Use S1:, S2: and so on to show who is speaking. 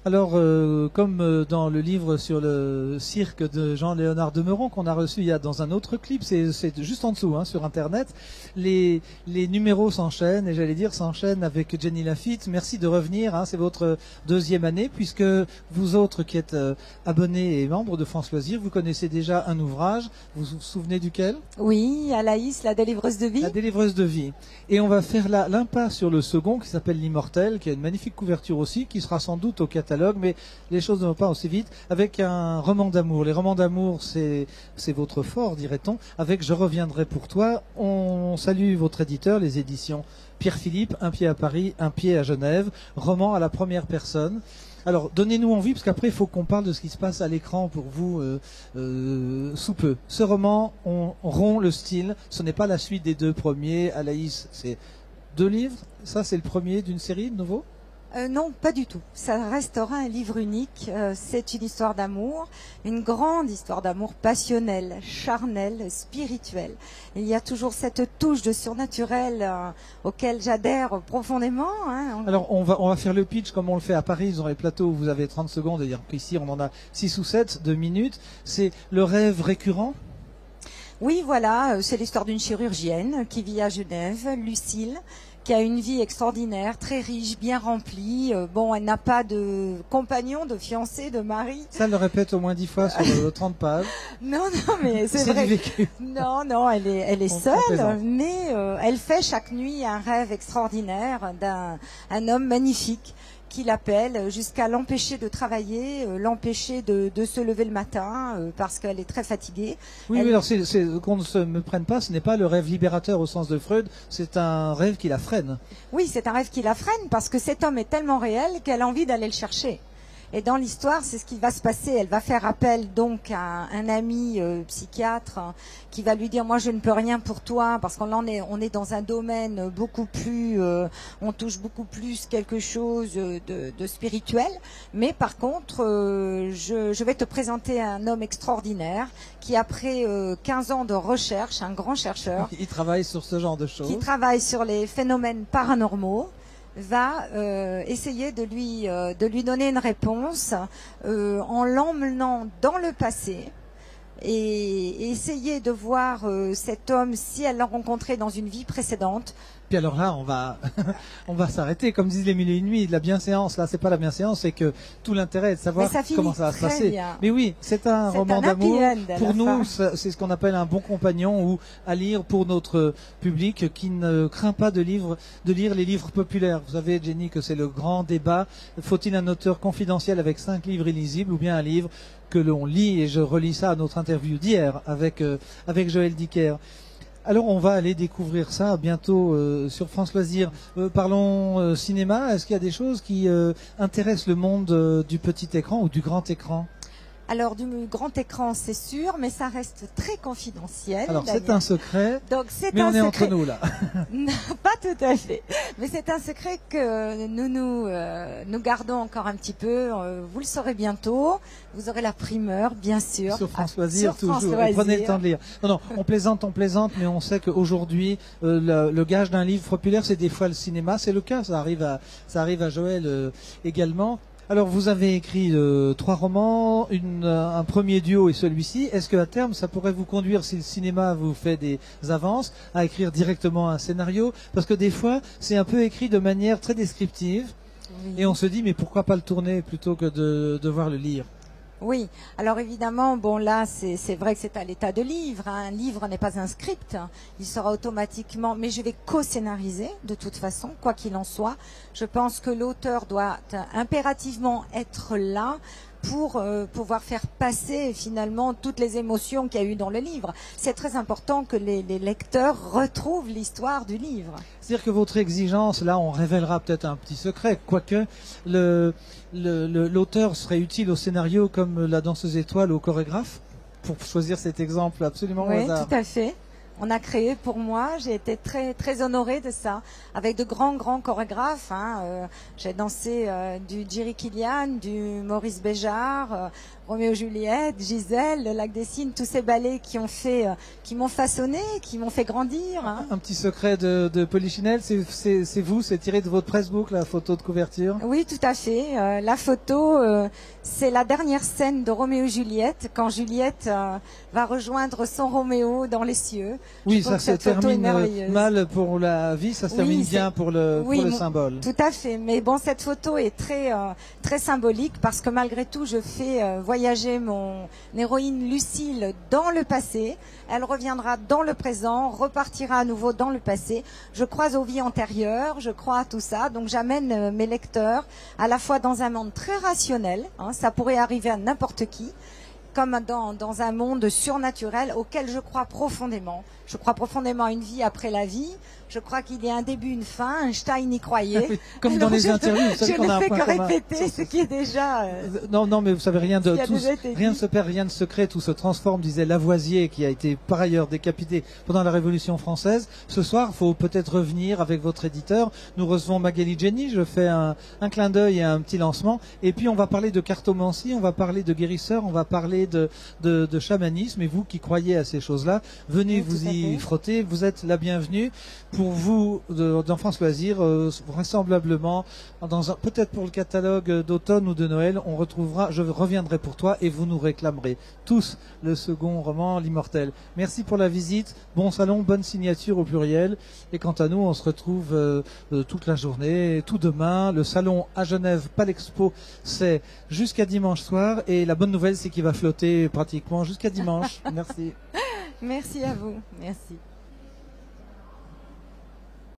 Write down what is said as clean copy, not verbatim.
S1: Alors, comme dans le livre sur le cirque de Jean-Léonard Demeron qu'on a reçu dans un autre clip, c'est juste en dessous, hein, sur Internet, les numéros s'enchaînent, et j'allais dire s'enchaînent avec Jenny Lafitte. Merci de revenir, hein, c'est votre deuxième année, puisque vous autres qui êtes abonnés et membres de France Loisirs, vous connaissez déjà un ouvrage. Vous vous souvenez duquel?
S2: Oui, Alaïs, la délivreuse de vie.
S1: La délivreuse de vie. Et on va faire l'impasse sur le second qui s'appelle L'Immortel, qui a une magnifique couverture aussi, qui sera sans doute au catalogue, mais les choses ne vont pas aussi vite, avec un roman d'amour. Les romans d'amour, c'est votre fort, dirait-on, avec Je reviendrai pour toi. On salue votre éditeur, les éditions Pierre-Philippe, un pied à Paris, un pied à Genève, roman à la première personne. Alors, donnez-nous envie, parce qu'après, il faut qu'on parle de ce qui se passe à l'écran pour vous sous peu. Ce roman, on rompt le style. Ce n'est pas la suite des deux premiers. Alaïs, c'est 2 livres. Ça, c'est le premier d'une série de nouveau?
S2: Non, pas du tout. Ça restera un livre unique. C'est une histoire d'amour, une grande histoire d'amour passionnelle, charnelle, spirituelle. Il y a toujours cette touche de surnaturel auquel j'adhère profondément. Hein.
S1: Alors, on va faire le pitch comme on le fait à Paris, dans les plateaux où vous avez 30 secondes, et ici on en a 6 ou 7 de minutes. C'est le rêve récurrent?
S2: Oui, voilà, c'est l'histoire d'une chirurgienne qui vit à Genève, Lucille, qui a une vie extraordinaire, très riche, bien remplie. Bon, elle n'a pas de compagnon, de fiancé, de mari.
S1: Ça, elle le répète au moins 10 fois sur 30 pages.
S2: Non, mais c'est vrai.
S1: Du vécu.
S2: Non, elle est seule, mais elle fait chaque nuit un rêve extraordinaire d'un homme magnifique qui l'appelle jusqu'à l'empêcher de travailler, l'empêcher de se lever le matin parce qu'elle est très fatiguée.
S1: Oui, alors qu'on ne se me prenne pas, ce n'est pas le rêve libérateur au sens de Freud, c'est un rêve qui la freine.
S2: Oui, c'est un rêve qui la freine parce que cet homme est tellement réel qu'elle a envie d'aller le chercher. Et dans l'histoire, c'est ce qui va se passer. Elle va faire appel donc à un ami psychiatre qui va lui dire moi je ne peux rien pour toi parce on est dans un domaine beaucoup plus, on touche beaucoup plus quelque chose de spirituel. Mais par contre, je vais te présenter un homme extraordinaire qui après 15 ans de recherche, un grand chercheur,
S1: il travaille sur ce genre de choses,
S2: qui travaille sur les phénomènes paranormaux, va essayer de lui donner une réponse en l'emmenant dans le passé et essayer de voir cet homme si elle l'a rencontré dans une vie précédente.
S1: Puis alors là, on va s'arrêter. Comme disent les mille et une nuits, la bienséance, là, c'est pas la bienséance, c'est que tout l'intérêt est de savoir comment ça va se passer.
S2: Bien.
S1: Mais oui, c'est un roman d'amour. Pour nous, c'est ce qu'on appelle un bon compagnon ou à lire pour notre public qui ne craint pas de lire les livres populaires. Vous savez, Jenny, que c'est le grand débat. Faut-il un auteur confidentiel avec 5 livres illisibles ou bien un livre que l'on lit, et je relis ça à notre interview d'hier avec Joël Dicker. Alors on va aller découvrir ça bientôt sur France Loisirs. Parlons cinéma. Est-ce qu'il y a des choses qui intéressent le monde du petit écran ou du grand écran?
S2: Alors du grand écran, c'est sûr, mais ça reste très confidentiel.
S1: Alors c'est un secret,
S2: donc,
S1: mais on est entre nous là.
S2: Non, pas tout à fait. Mais c'est un secret que nous gardons encore un petit peu. Vous le saurez bientôt. Vous aurez la primeur, bien sûr.
S1: Sur France Loisirs, toujours. Prenez le temps de lire. Non, on plaisante, mais on sait qu'aujourd'hui, le gage d'un livre populaire, c'est des fois le cinéma. C'est le cas, ça arrive à Joël également. Alors, vous avez écrit 3 romans, un premier duo et celui-ci. Est-ce qu'à terme, ça pourrait vous conduire, si le cinéma vous fait des avances, à écrire directement un scénario? Parce que des fois, c'est un peu écrit de manière très descriptive. Oui. Et on se dit, mais pourquoi pas le tourner plutôt que de devoir le lire?
S2: Oui, alors évidemment, bon là, c'est vrai que c'est à l'état de livre. Un livre n'est pas un script, il sera automatiquement, mais je vais co-scénariser de toute façon, quoi qu'il en soit. Je pense que l'auteur doit impérativement être là pour pouvoir faire passer finalement toutes les émotions qu'il y a eu dans le livre. C'est très important que les lecteurs retrouvent l'histoire du livre.
S1: C'est-à-dire que votre exigence, là on révélera peut-être un petit secret, quoique l'auteur serait utile au scénario comme la danseuse étoile au chorégraphe, pour choisir cet exemple absolument au hasard.
S2: Oui, tout à fait. on a créé pour moi. J'ai été très très honorée de ça, avec de grands chorégraphes. J'ai dansé du Jiri Kilian, du Maurice Béjart, Roméo Juliette, Gisèle, le Lac des Cygnes, tous ces ballets qui m'ont façonné, qui m'ont fait grandir.
S1: Un petit secret de Polichinelle, c'est vous, c'est tiré de votre pressbook, la photo de couverture?
S2: Oui, tout à fait. La photo, c'est la dernière scène de Roméo et Juliette, quand Juliette va rejoindre son Roméo dans les cieux.
S1: Oui, ça se termine mal pour la vie, ça se termine bien pour le symbole.
S2: Tout à fait. Mais bon, cette photo est très symbolique parce que malgré tout, je fais voyager mon héroïne Lucille dans le passé. Elle reviendra dans le présent, repartira à nouveau dans le passé. Je crois aux vies antérieures, je crois à tout ça. Donc j'amène mes lecteurs à la fois dans un monde très rationnel, ça pourrait arriver à n'importe qui, comme dans un monde surnaturel auquel je crois profondément. Je crois profondément à une vie après la vie. Je crois qu'il y a un début, une fin. Einstein y croyait.
S1: Comme dans les interviews,
S2: je ne fais que répéter ce qui est déjà.
S1: Non, mais vous savez, rien ne se perd, rien ne se crée, tout se transforme, disait Lavoisier, qui a été par ailleurs décapité pendant la Révolution française. Ce soir, il faut peut-être revenir avec votre éditeur. Nous recevons Magali Jenny. Je fais un clin d'œil et un petit lancement. Et puis, on va parler de cartomancie, on va parler de guérisseurs, on va parler de chamanisme. Et vous qui croyez à ces choses-là, venez vous y frotter. Vous êtes la bienvenue. Pour vous, d'Enfance Loisirs, vraisemblablement, peut-être pour le catalogue d'automne ou de Noël, je reviendrai pour toi et vous nous réclamerez tous le second roman, L'Immortel. Merci pour la visite, bon salon, bonne signature au pluriel. Et quant à nous, on se retrouve toute la journée, tout demain. Le salon à Genève, Palexpo, c'est jusqu'à dimanche soir. Et la bonne nouvelle, c'est qu'il va flotter pratiquement jusqu'à dimanche. Merci.
S2: Merci à vous. Merci.